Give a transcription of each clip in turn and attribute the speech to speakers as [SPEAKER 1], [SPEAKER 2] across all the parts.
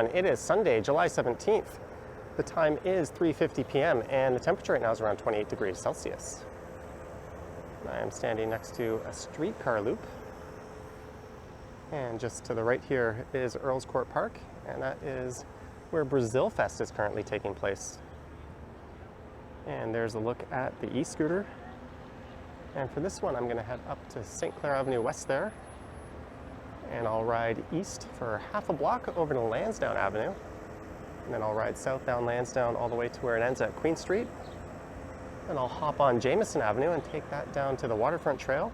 [SPEAKER 1] and it is Sunday, July 17th. The time is 3:50 p.m. and the temperature right now is around 28 degrees Celsius. I am standing next to a streetcar loop, and just to the right here is Earlscourt Park, and that is where Brazil Fest is currently taking place. And there's a look at the e-scooter. And for this one, I'm going to head up to St. Clair Avenue West there, and I'll ride east for half a block over to Lansdowne Avenue, and then I'll ride south down Lansdowne all the way to where it ends at Queen Street. And I'll hop on Jameson Avenue and take that down to the Waterfront Trail.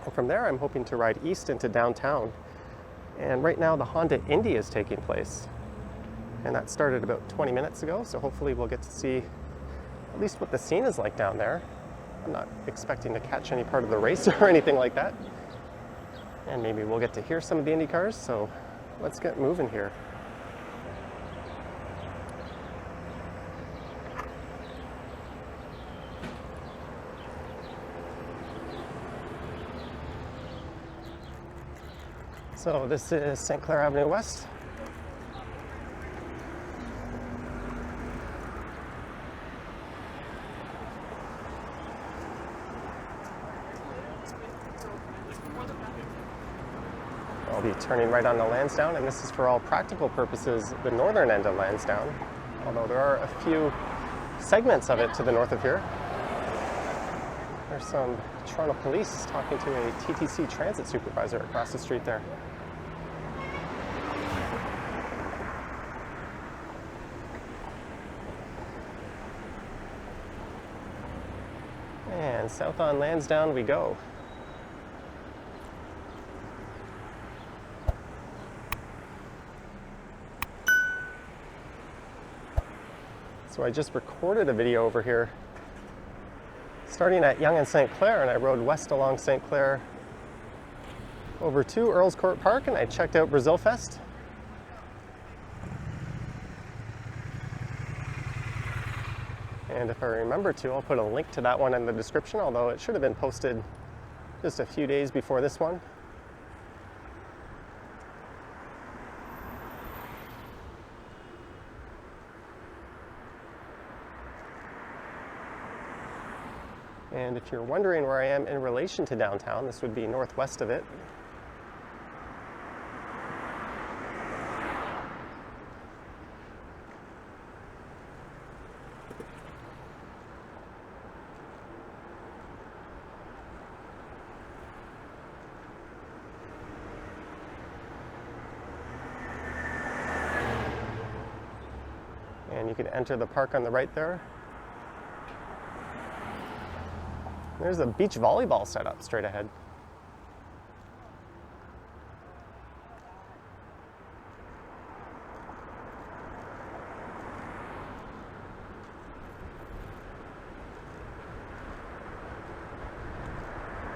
[SPEAKER 1] And from there, I'm hoping to ride east into downtown. And right now, the Honda Indy is taking place. And that started about 20 minutes ago, so hopefully we'll get to see at least what the scene is like down there. I'm not expecting to catch any part of the race or anything like that. And maybe we'll get to hear some of the Indy cars, so let's get moving here. So this is St. Clair Avenue West. I'll be turning right onto Lansdowne, and this is for all practical purposes the northern end of Lansdowne, although there are a few segments of it to the north of here. There's some Toronto police talking to a TTC transit supervisor across the street there. And south on Lansdowne we go. So I just recorded a video over here starting at Yonge and St. Clair, and I rode west along St. Clair over to Earlscourt Park, and I checked out Brazil Fest. And if I remember to, I'll put a link to that one in the description, although it should have been posted just a few days before this one. And if you're wondering where I am in relation to downtown, this would be northwest of it. And you can enter the park on the right there. There's a beach volleyball setup straight ahead.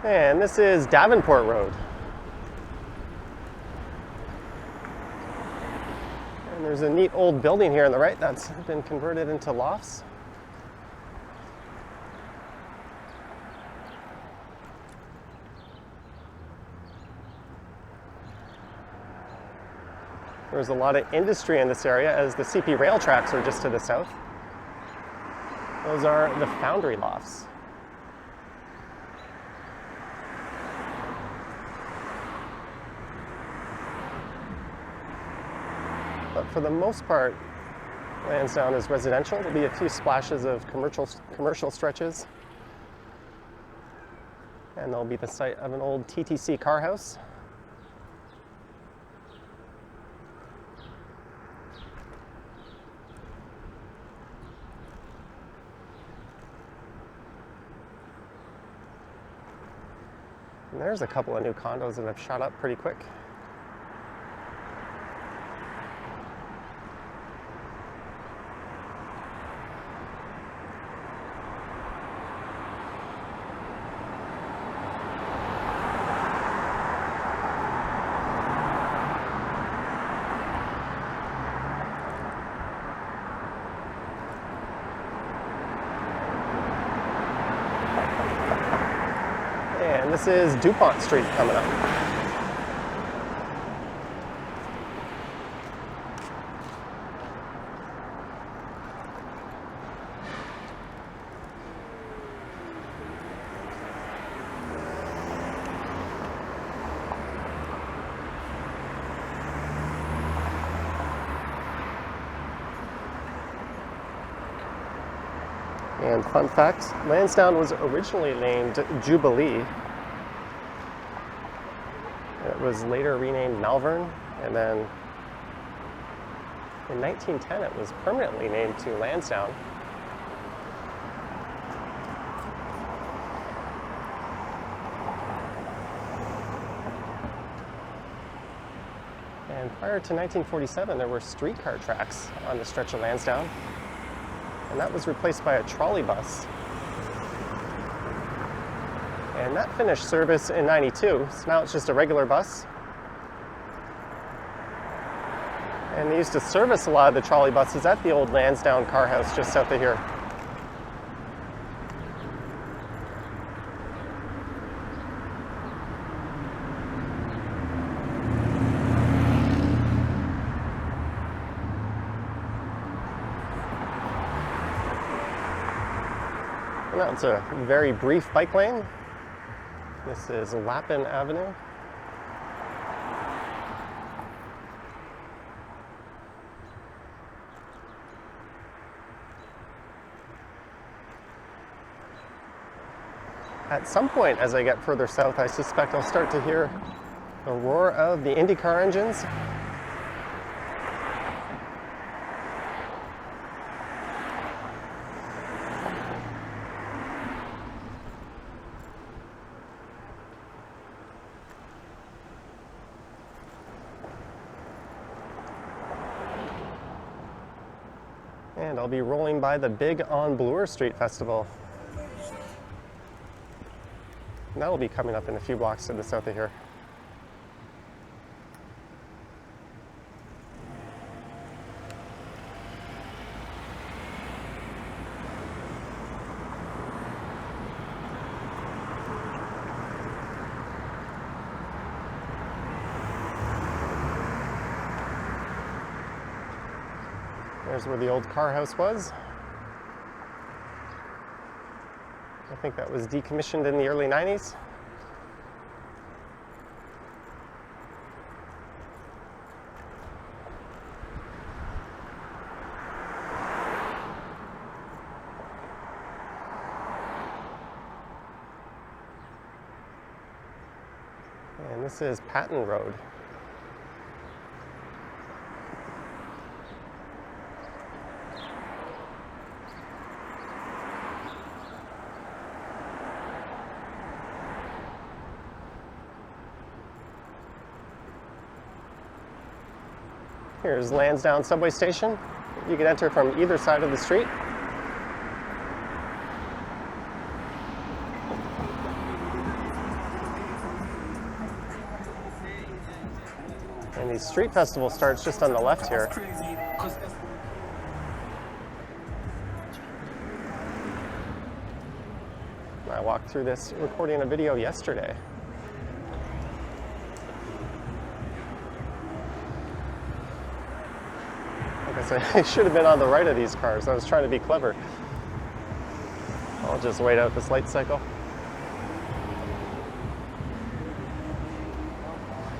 [SPEAKER 1] And this is Davenport Road. And there's a neat old building here on the right that's been converted into lofts. There's a lot of industry in this area, as the CP rail tracks are just to the south. Those are the foundry lofts. But for the most part, Lansdowne is residential. There'll be a few splashes of commercial stretches. And there'll be the site of an old TTC car house. And there's a couple of new condos that have shot up pretty quick. And this is DuPont Street coming up. And fun fact, Lansdowne was originally named Jubilee. It was later renamed Malvern, and then in 1910 it was permanently named to Lansdowne. And prior to 1947, there were streetcar tracks on the stretch of Lansdowne, and that was replaced by a trolley bus. And that finished service in '92, so now it's just a regular bus. And they used to service a lot of the trolley buses at the old Lansdowne car house just south of here. And now it's a very brief bike lane. This is Lappin Avenue. At some point, as I get further south, I suspect I'll start to hear the roar of the Indy car engines. And I'll be rolling by the big on Bloor Street Festival. And that'll be coming up in a few blocks to the south of here. There's where the old car house was. I think that was decommissioned in the early 90s. And this is Patton Road. Here's Lansdowne subway station. You can enter from either side of the street. And the street festival starts just on the left here. I walked through this recording a video yesterday. I should have been on the right of these cars. I was trying to be clever. I'll just wait out this light cycle.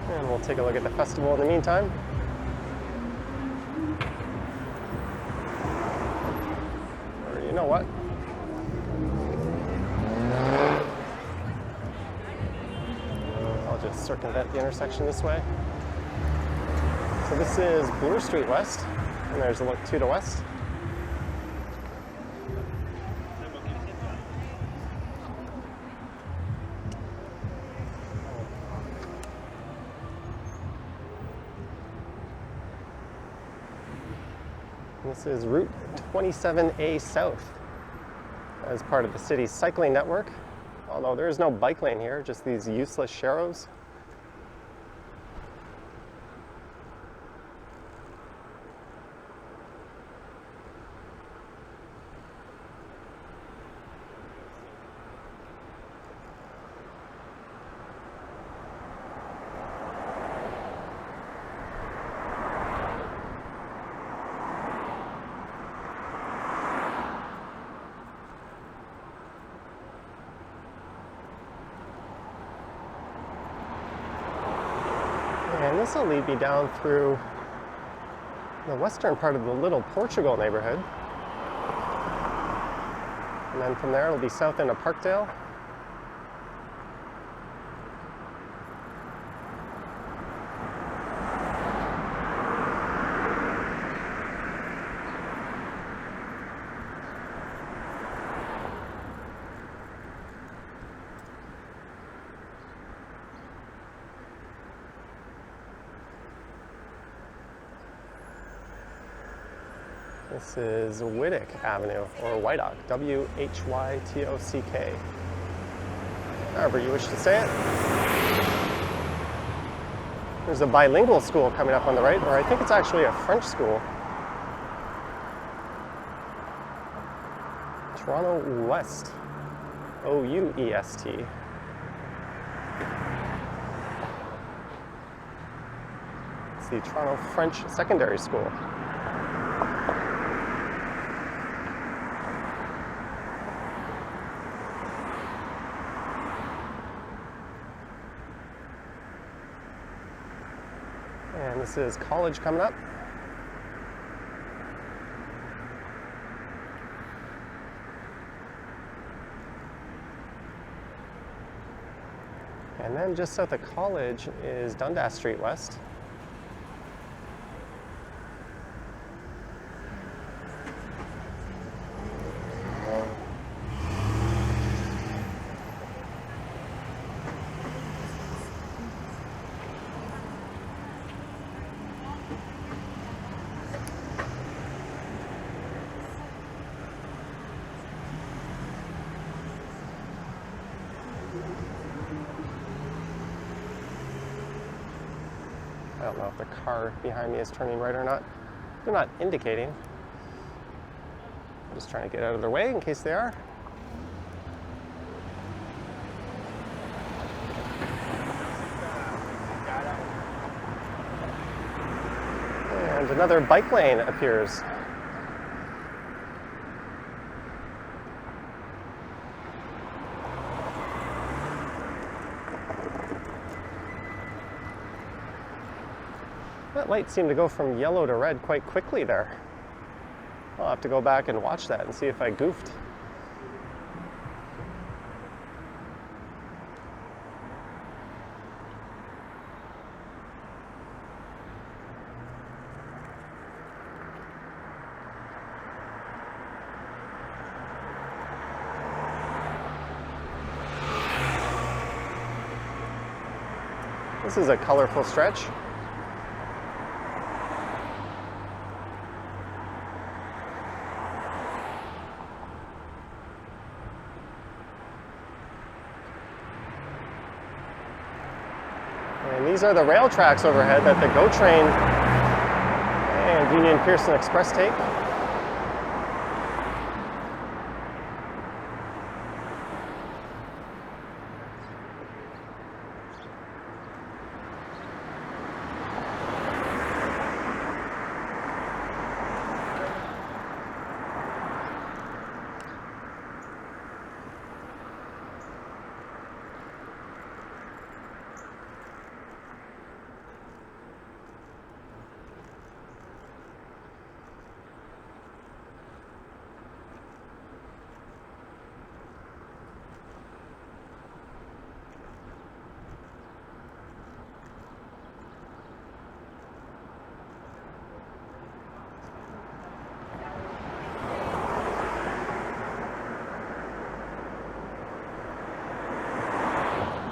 [SPEAKER 1] And we'll take a look at the festival in the meantime. Or you know what? I'll just circumvent the intersection this way. So this is Bloor Street West. And there's a look to the west. This is Route 27A South as part of the city's cycling network. Although there is no bike lane here, just these useless sharrows. And this will lead me down through the western part of the Little Portugal neighborhood. then from there it'll be south into Parkdale. This is Whittock Avenue, or Wytock, W-H-Y-T-O-C-K. However you wish to say it. There's a bilingual school coming up on the right, or I think it's actually a French school. Toronto West, O-U-E-S-T. It's the Toronto French Secondary School. And this is College coming up. And then just south of College is Dundas Street West. I don't know if the car behind me is turning right or not. They're not indicating. I'm just trying to get out of their way in case they are. And another bike lane appears. That light seemed to go from yellow to red quite quickly there. I'll have to go back and watch that and see if I goofed. This is a colorful stretch. And these are the rail tracks overhead that the GO train and Union Pearson Express take.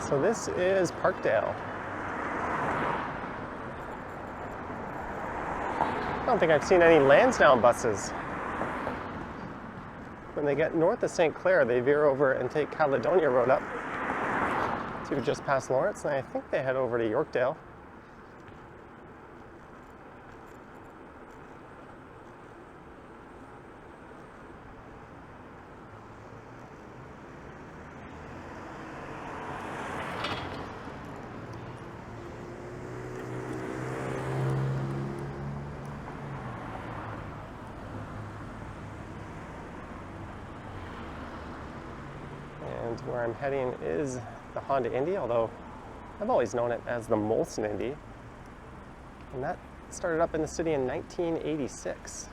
[SPEAKER 1] So this is Parkdale. I don't think I've seen any Lansdowne buses. When they get north of St. Clair, they veer over and take Caledonia Road up to just past Lawrence, and I think they head over to Yorkdale. And where I'm heading is the Honda Indy, although I've always known it as the Molson Indy. And that started up in the city in 1986.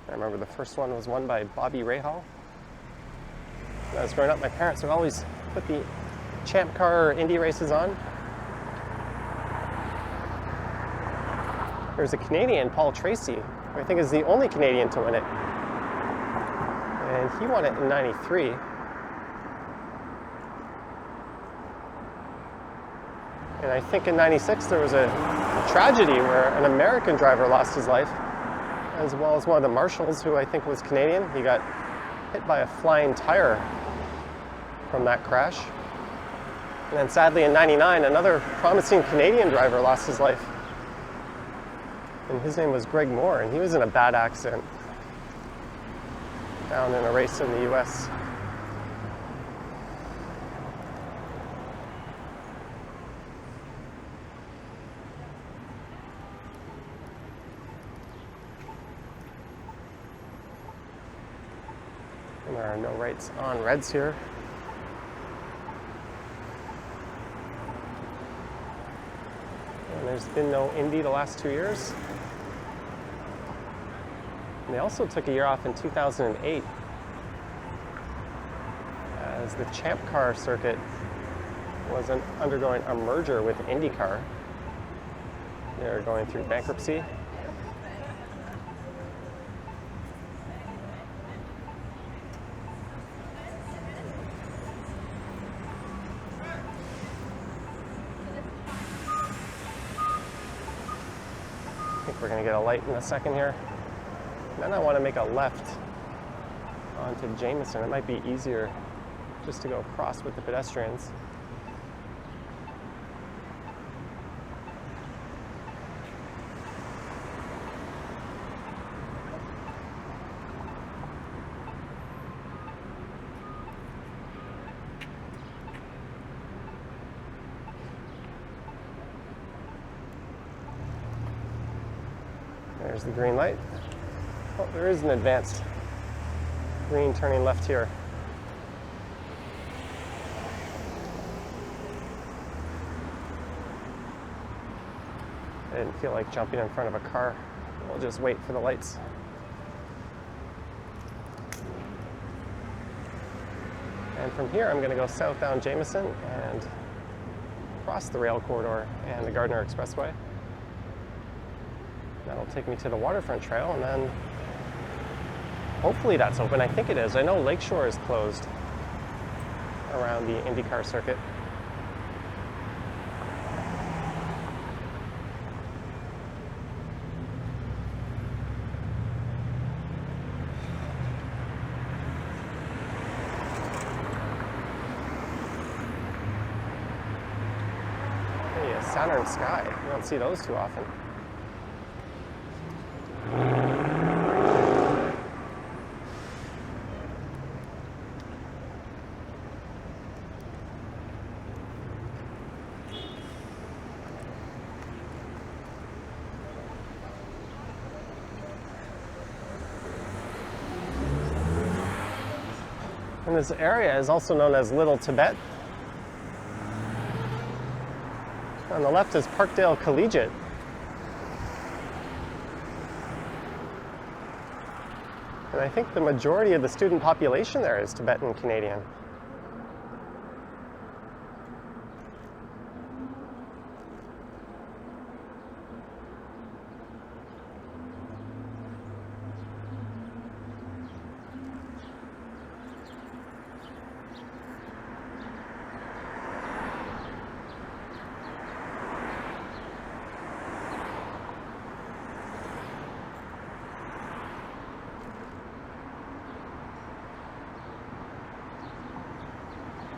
[SPEAKER 1] I remember the first one was won by Bobby Rahal. When I was growing up, my parents would always put the Champ Car or Indy races on. There's a Canadian, Paul Tracy, who I think is the only Canadian to win it. And he won it in '93. And I think in '96 there was a tragedy where an American driver lost his life, as well as one of the marshals, who I think was Canadian. He got hit by a flying tire from that crash. And then sadly in '99, another promising Canadian driver lost his life. And his name was Greg Moore, and he was in a bad accident down in a race in the US. And there are no rights on reds here. And there's been no Indy the last 2 years. And they also took a year off in 2008 as the Champ Car circuit was undergoing a merger with IndyCar. They're going through bankruptcy. I think we're going to get a light in a second here. Then I want to make a left onto Jameson. It might be easier just to go across with the pedestrians. There's the green light. Oh, there is an advanced green turning left here. I didn't feel like jumping in front of a car. We'll just wait for the lights. And from here, I'm going to go south down Jameson and cross the rail corridor and the Gardner Expressway. That'll take me to the Waterfront Trail, and then hopefully that's open. I think it is. I know Lakeshore is closed around the IndyCar circuit. Hey, a Saturn Sky. You don't see those too often. And this area is also known as Little Tibet. On the left is Parkdale Collegiate. And I think the majority of the student population there is Tibetan Canadian.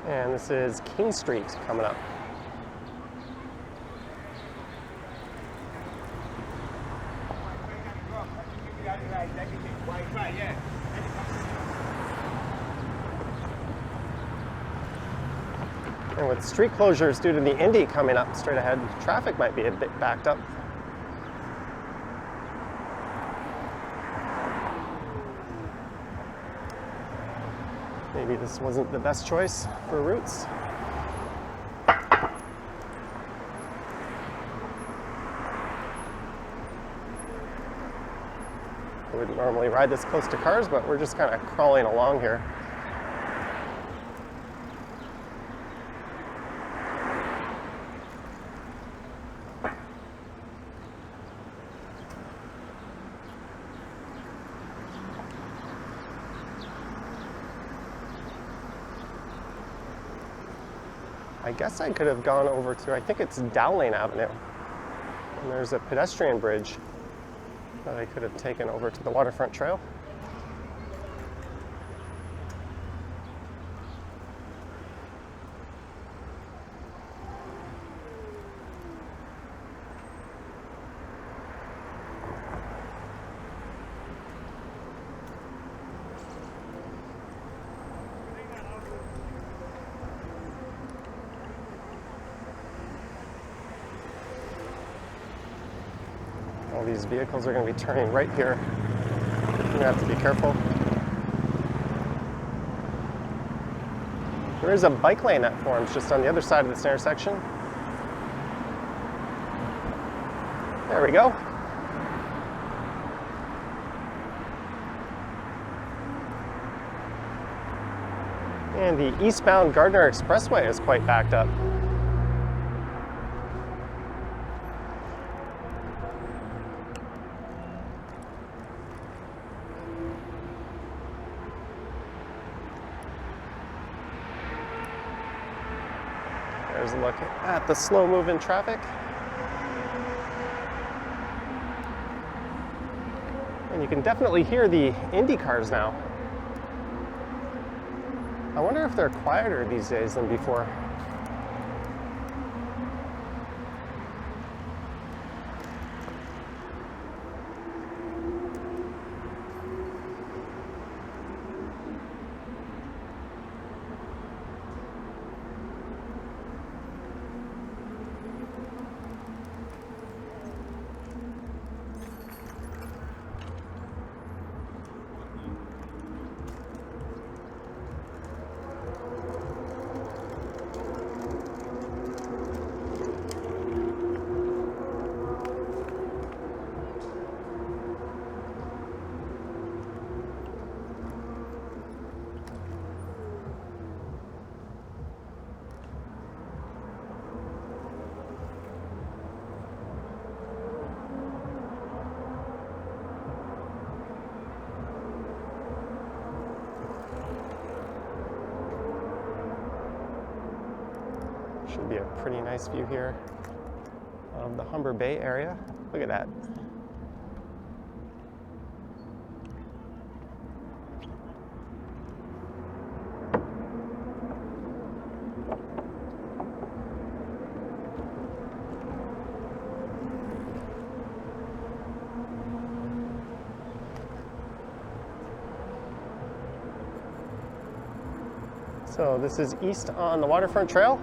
[SPEAKER 1] And this is King Street coming up. And with street closures due to the Indy coming up straight ahead, traffic might be a bit backed up. Maybe this wasn't the best choice for routes. I wouldn't normally ride this close to cars, but we're just kind of crawling along here. I guess I could have gone over to, I think it's Dowling Avenue. And there's a pedestrian bridge that I could have taken over to the Waterfront Trail. All these vehicles are going to be turning right here. You have to be careful. There is a bike lane that forms just on the other side of this intersection. There we go. And the eastbound Gardner Expressway is quite backed up. There's a look at the slow-moving traffic. And you can definitely hear the Indy cars now. I wonder if they're quieter these days than before. Should be a pretty nice view here of the Humber Bay area. Look at that. So this is east on the Waterfront Trail.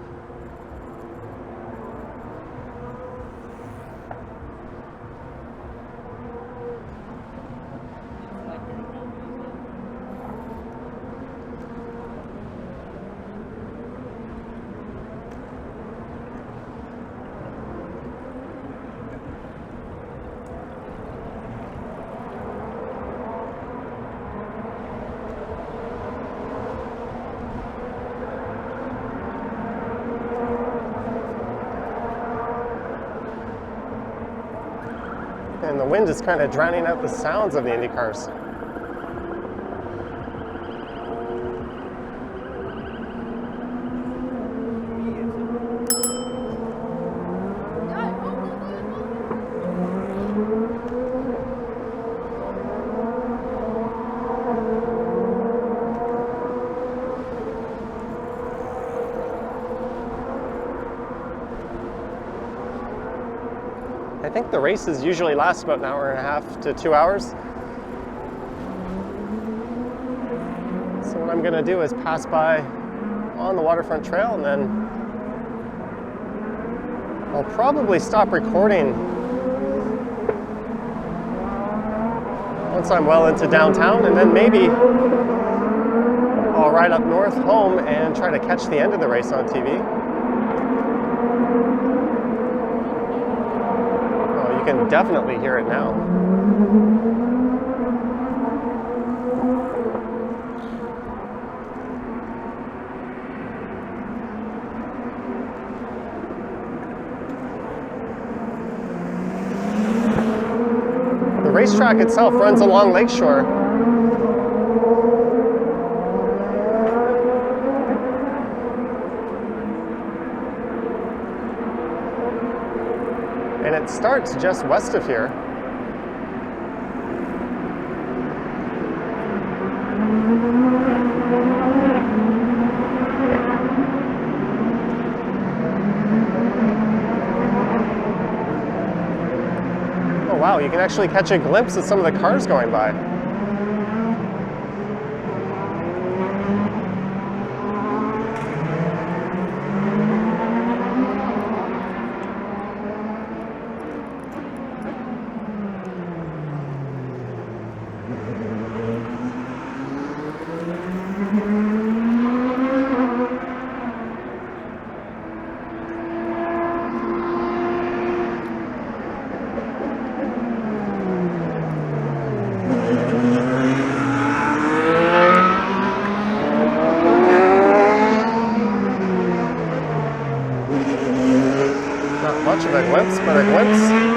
[SPEAKER 1] And the wind is kind of drowning out the sounds of the Indy cars. I think the races usually last about an hour and a half to 2 hours. So what I'm going to do is pass by on the Waterfront Trail, and then I'll probably stop recording once I'm well into downtown, and then maybe I'll ride up north home and try to catch the end of the race on TV. You can definitely hear it now. The racetrack itself runs along Lakeshore. It starts just west of here. Oh wow, you can actually catch a glimpse of some of the cars going by. Not much of a glimpse, but a glimpse.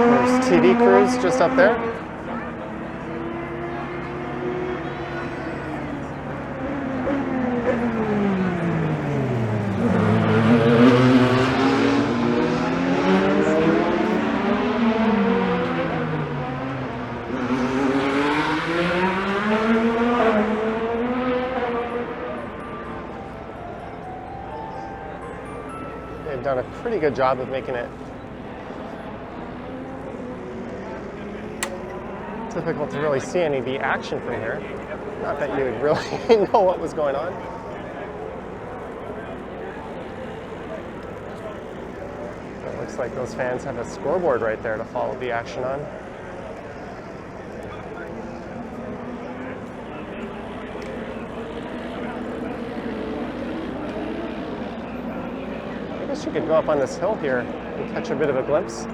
[SPEAKER 1] There's TV crews just up there. They've done a pretty good job of making it difficult to really see any of the action from here. Not that you would really know what was going on. It looks like those fans have a scoreboard right there to follow the action on. I guess you could go up on this hill here and catch a bit of a glimpse.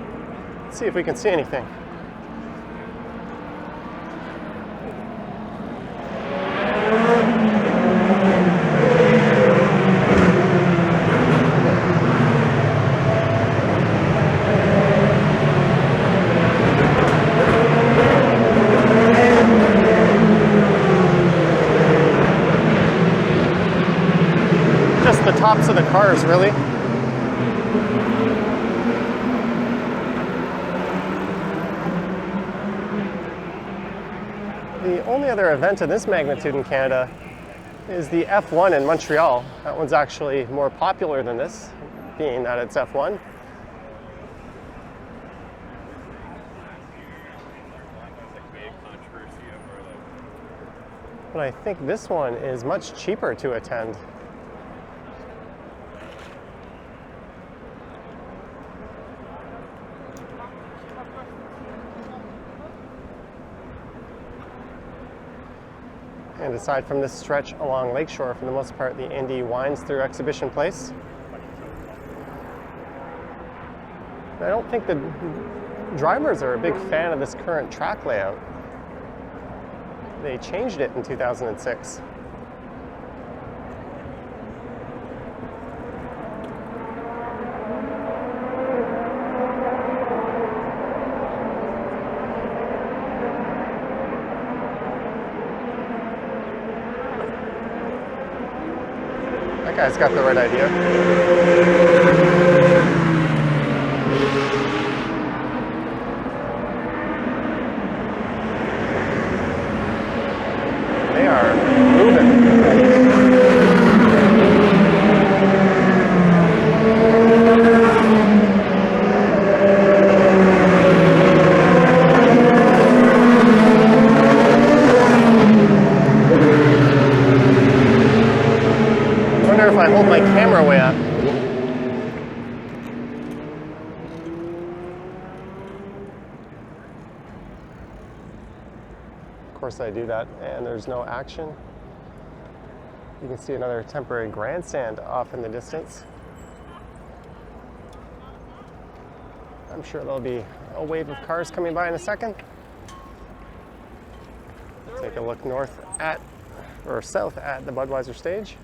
[SPEAKER 1] Let's see if we can see anything. Just the tops of the cars, really. The only other event of this magnitude in Canada is the F1 in Montreal. That one's actually more popular than this, being that it's F1. But I think this one is much cheaper to attend. And aside from this stretch along Lakeshore, for the most part, the Indy winds through Exhibition Place. I don't think the drivers are a big fan of this current track layout. They changed it in 2006. That guy's got the right idea. They are moving. I wonder if I hold my camera way up. course I do that, and there's no action. You can see another temporary grandstand off in the distance. I'm sure there'll be a wave of cars coming by in a second. Take a look north at, or south at the Budweiser stage.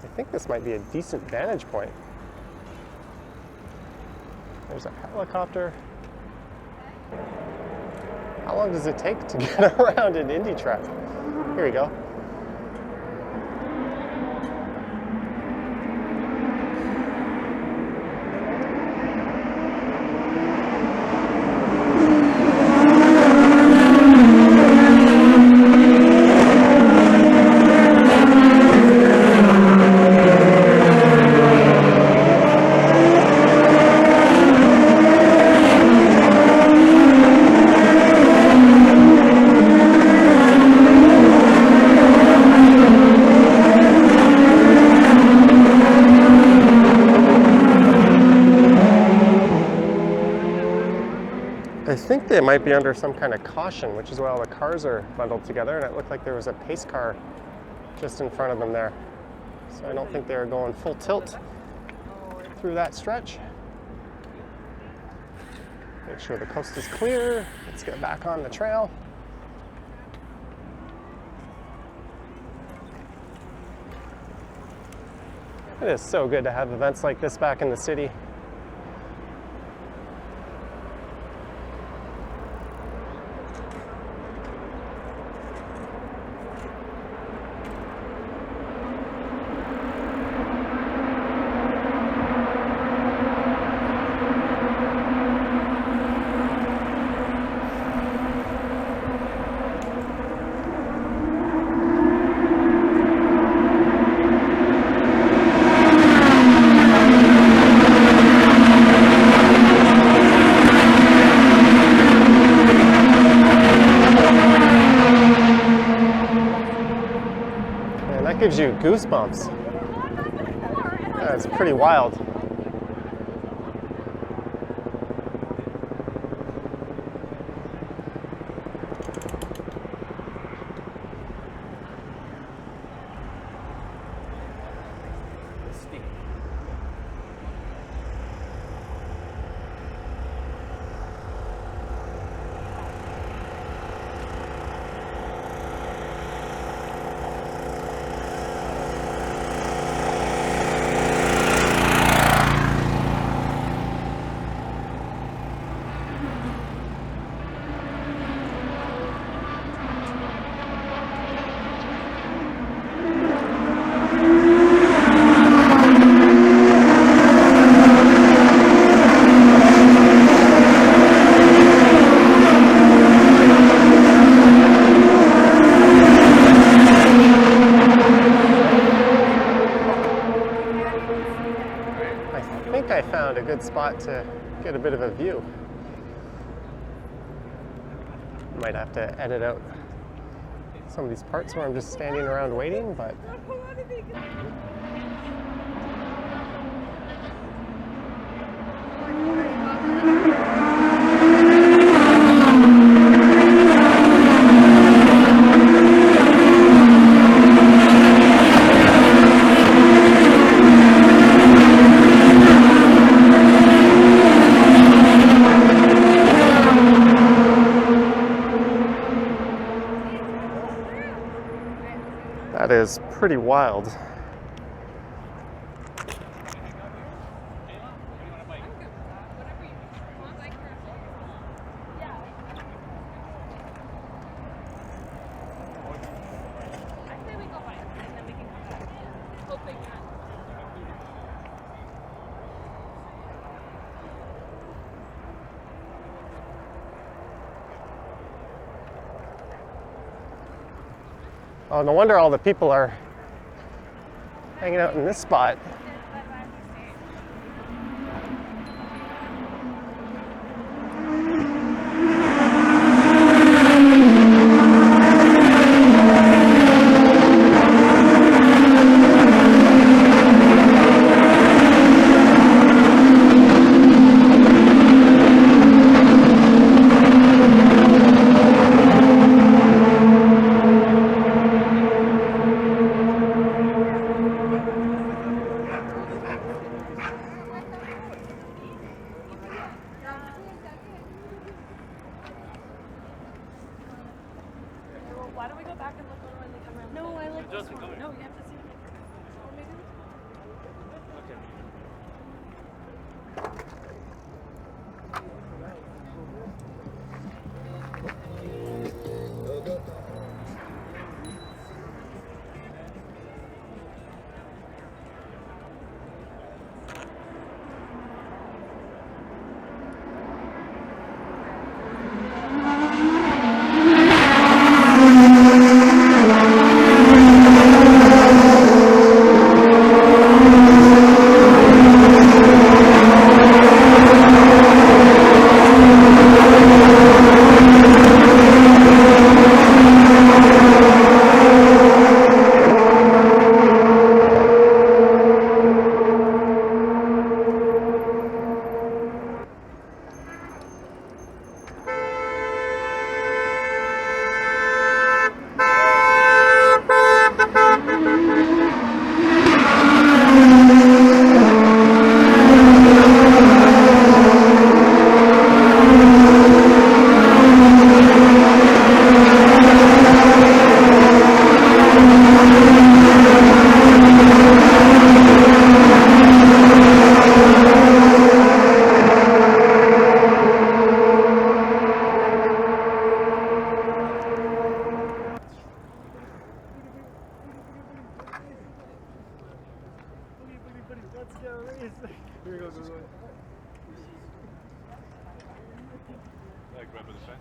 [SPEAKER 1] I think this might be a decent vantage point. There's a helicopter. How long does it take to get around an Indy track? Here we go. I think they might be under some kind of caution, which is why all the cars are bundled together, and it looked like there was a pace car just in front of them there. So I don't think they were going full tilt through that stretch. Make sure the coast is clear. Let's get back on the trail. It is so good to have events like this back in the city. Gives you goosebumps. It's pretty wild. I found a good spot to get a bit of a view. Might have to edit out some of these parts where I'm just standing around waiting, but that is pretty wild. Oh, no wonder all the people are hanging out in this spot.
[SPEAKER 2] why don't we go back and look when they come around? No, I like this one. No, you have to see what they come around. Or maybe
[SPEAKER 3] Okay.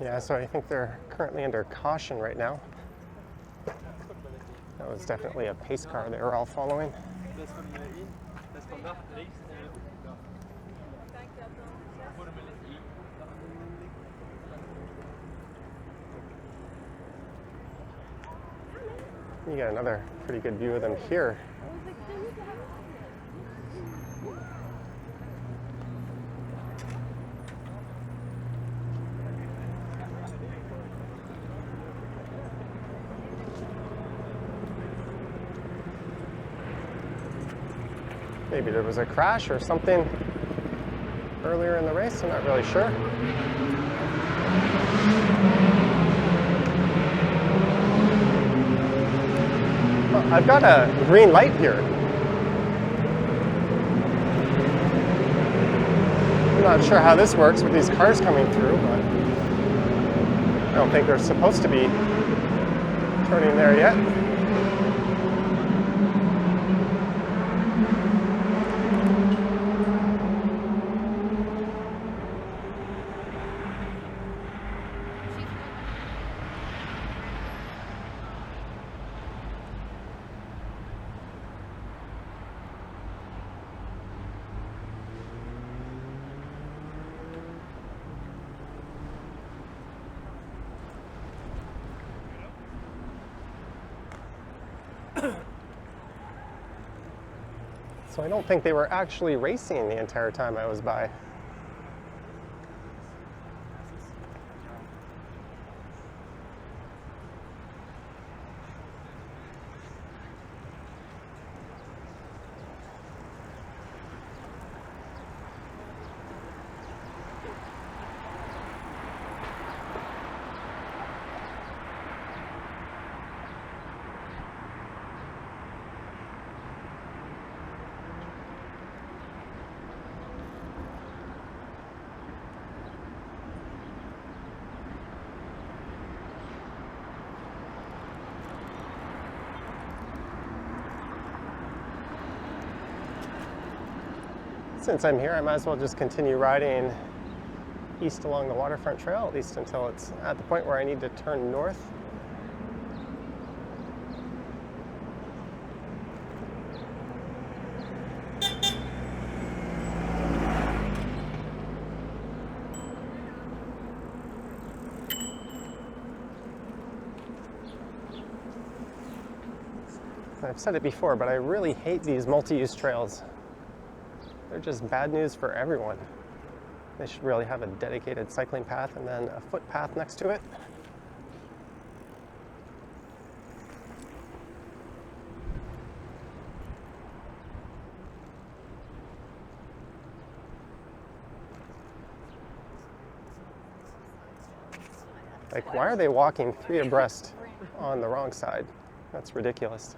[SPEAKER 1] Yeah, so I think they're currently under caution right now. That was definitely a pace car they were all following. You get another pretty good view of them here. Maybe there was a crash or something earlier in the race, I'm not really sure. Well, I've got a green light here. I'm not sure how this works with these cars coming through, but I don't think they're supposed to be turning there yet. So I don't think they were actually racing the entire time I was by. Since I'm here, I might as well just continue riding east along the Waterfront Trail, at least until it's at the point where I need to turn north. I've said it before, but I really hate these multi-use trails. They're just bad news for everyone. They should really have a dedicated cycling path and then a footpath next to it. Like, why are they walking 3 abreast? on the wrong side. That's ridiculous.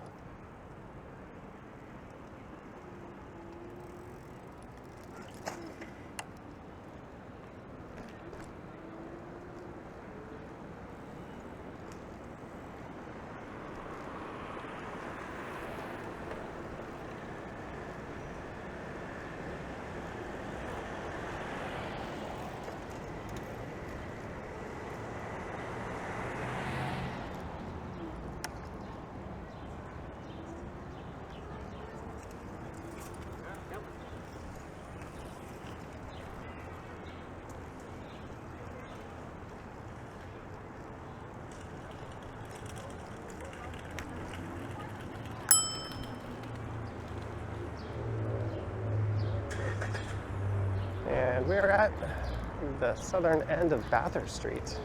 [SPEAKER 1] And we are at the southern end of Bathurst Street.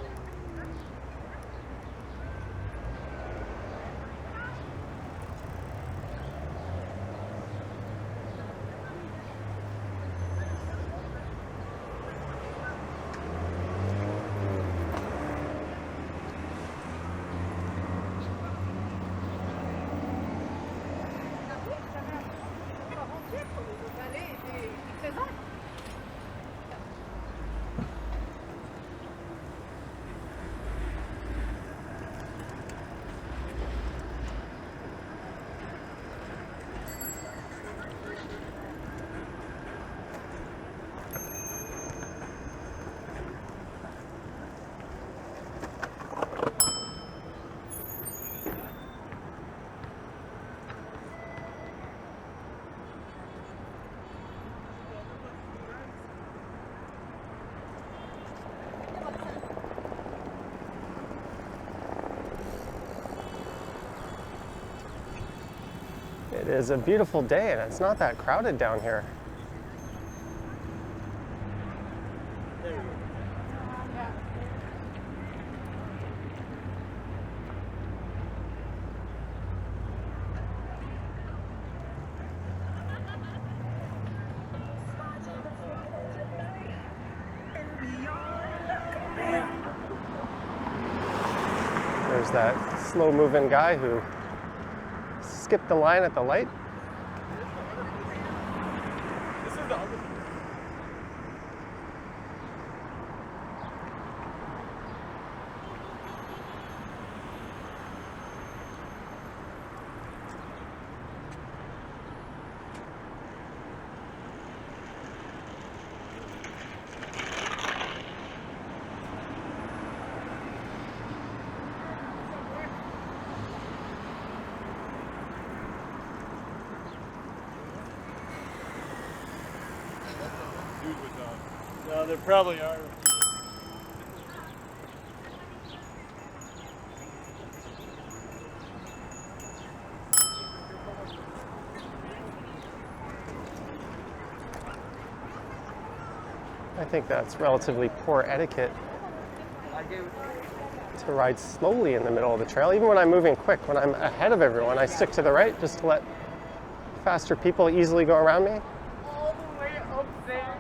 [SPEAKER 1] It is a beautiful day and it's not that crowded down here. There's that slow-moving guy who skipped the line at the light.
[SPEAKER 3] This is the other. No, there probably are.
[SPEAKER 1] I think that's relatively poor etiquette to ride slowly in the middle of the trail. Even when I'm moving quick, when I'm ahead of everyone, I stick to the right just to let faster people easily go around me.
[SPEAKER 3] All the way up there.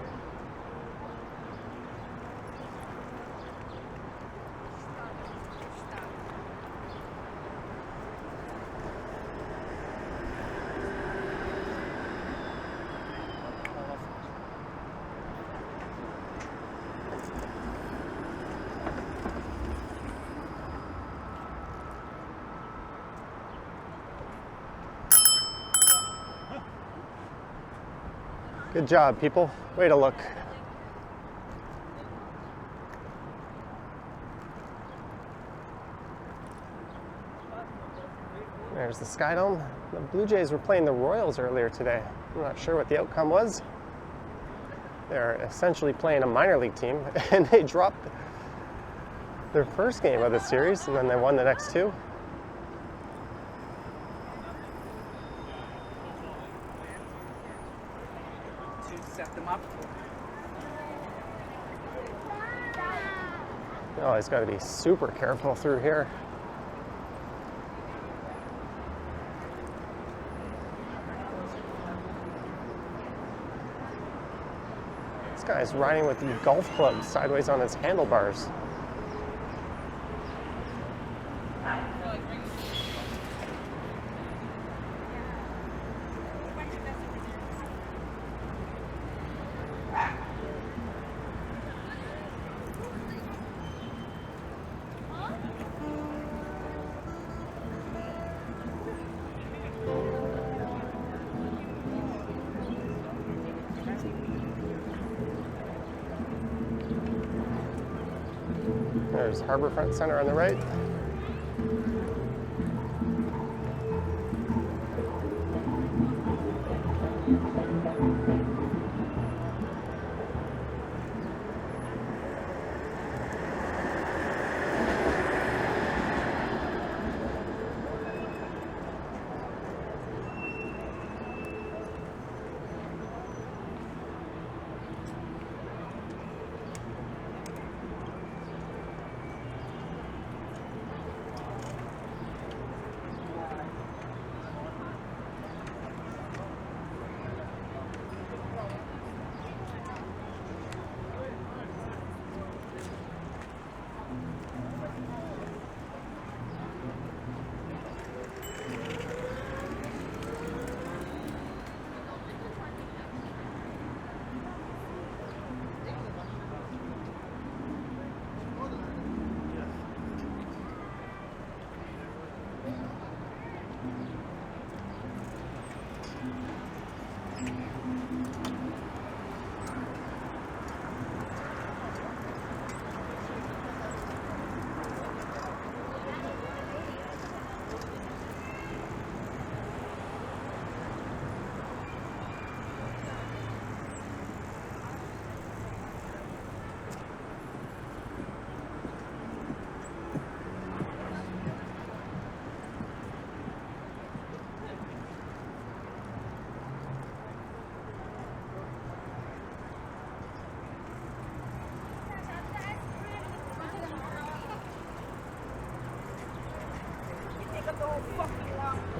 [SPEAKER 1] Good job, people. Way to look. There's the Sky Dome. The Blue Jays were playing the Royals earlier today. I'm not sure what the outcome was. They're essentially playing a minor league team, and they dropped their first game of the series, and then they won the next two.
[SPEAKER 4] Set them up.
[SPEAKER 1] Oh, he's got to be super careful through here. This guy's riding with the golf club sideways on his handlebars. there's Harborfront Center on the right.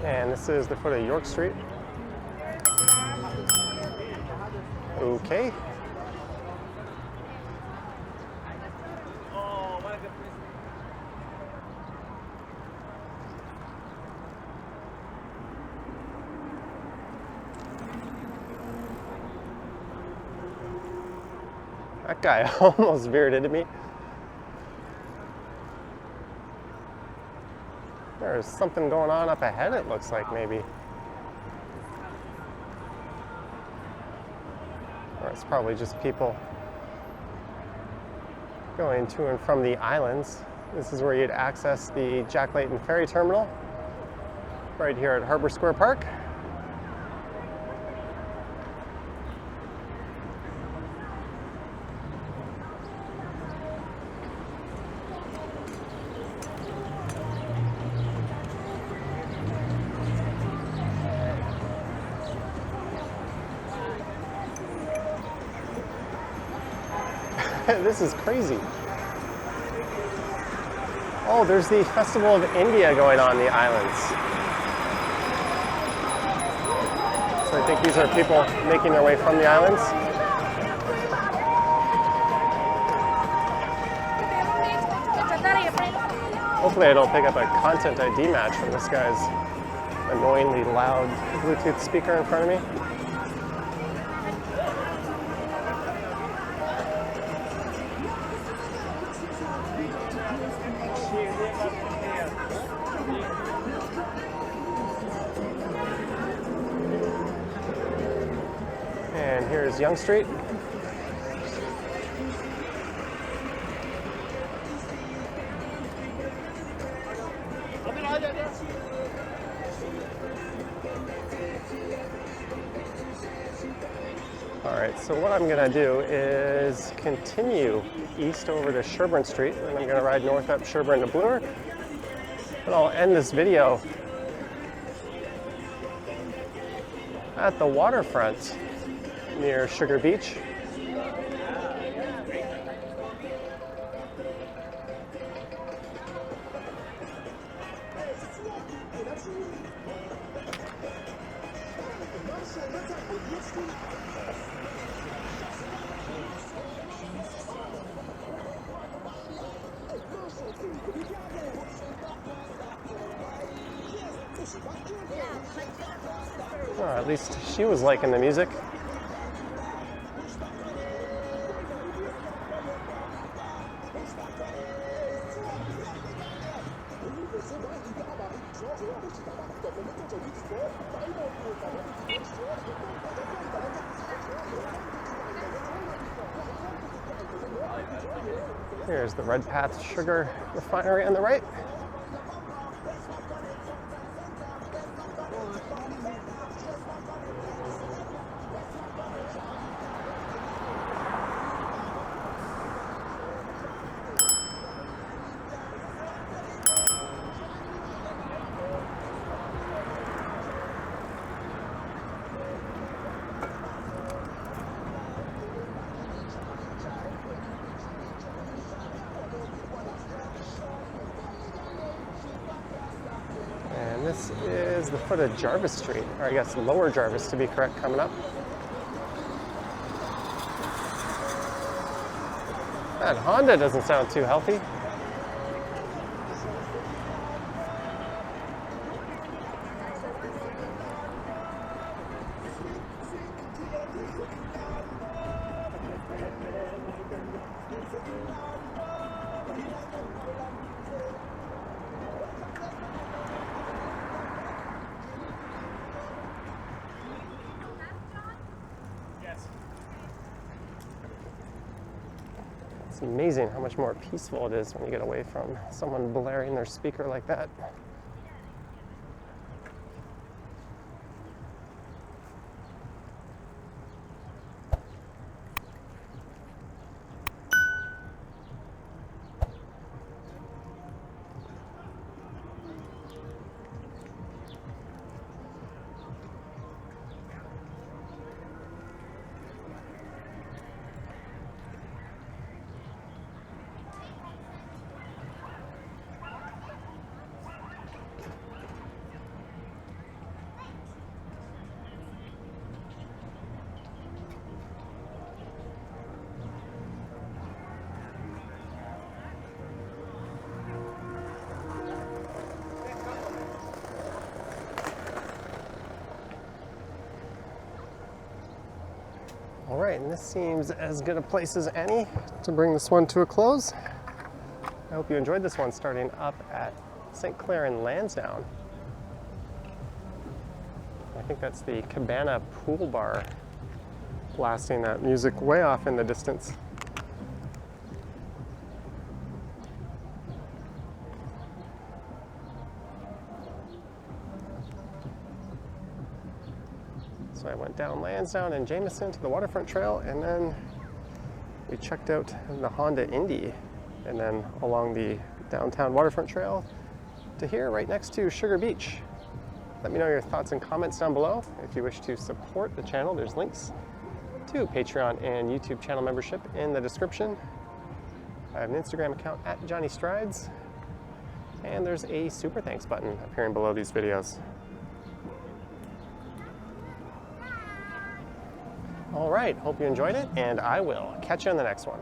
[SPEAKER 1] And this is the foot of York Street. Okay. That guy almost veered into me. There's something going on up ahead, it looks like, maybe. Or it's probably just people going to and from the islands. This is where you'd access the Jack Layton Ferry Terminal, right here at Earlscourt Park. This is crazy. Oh, there's the Festival of India going on in the islands. So I think these are people making their way from the islands. Hopefully I don't pick up a content ID match from this guy's annoyingly loud Bluetooth speaker in front of me. And here's Young Street. All right, so what I'm gonna do is continue east over to Sherburne Street, and I'm gonna ride north up Sherburne to Bloor. And I'll end this video at the waterfront near Sugar Beach. Oh, at least she was liking the music. Here's the Red Path Sugar Refinery on the right. And this is the foot of Jarvis Street, or I guess Lower Jarvis to be correct, coming up. That Honda doesn't sound too healthy. It's amazing how much more peaceful it is when you get away from someone blaring their speaker like that. All right, and this seems as good a place as any to bring this one to a close. I hope you enjoyed this one, starting up at St. Clair and Lansdowne. I think that's the Cabana Pool Bar, blasting that music way off in the distance. So I went down Lansdowne and Jameson to the Waterfront Trail, and then we checked out the Honda Indy, and then along the downtown Waterfront Trail to here, right next to Sugar Beach. Let me know your thoughts and comments down below. If you wish to support the channel, there's links to Patreon and YouTube channel membership in the description. I have an Instagram account at Johnny Strides, and there's a super thanks button appearing below these videos. All right, hope you enjoyed it, and I will catch you on the next one.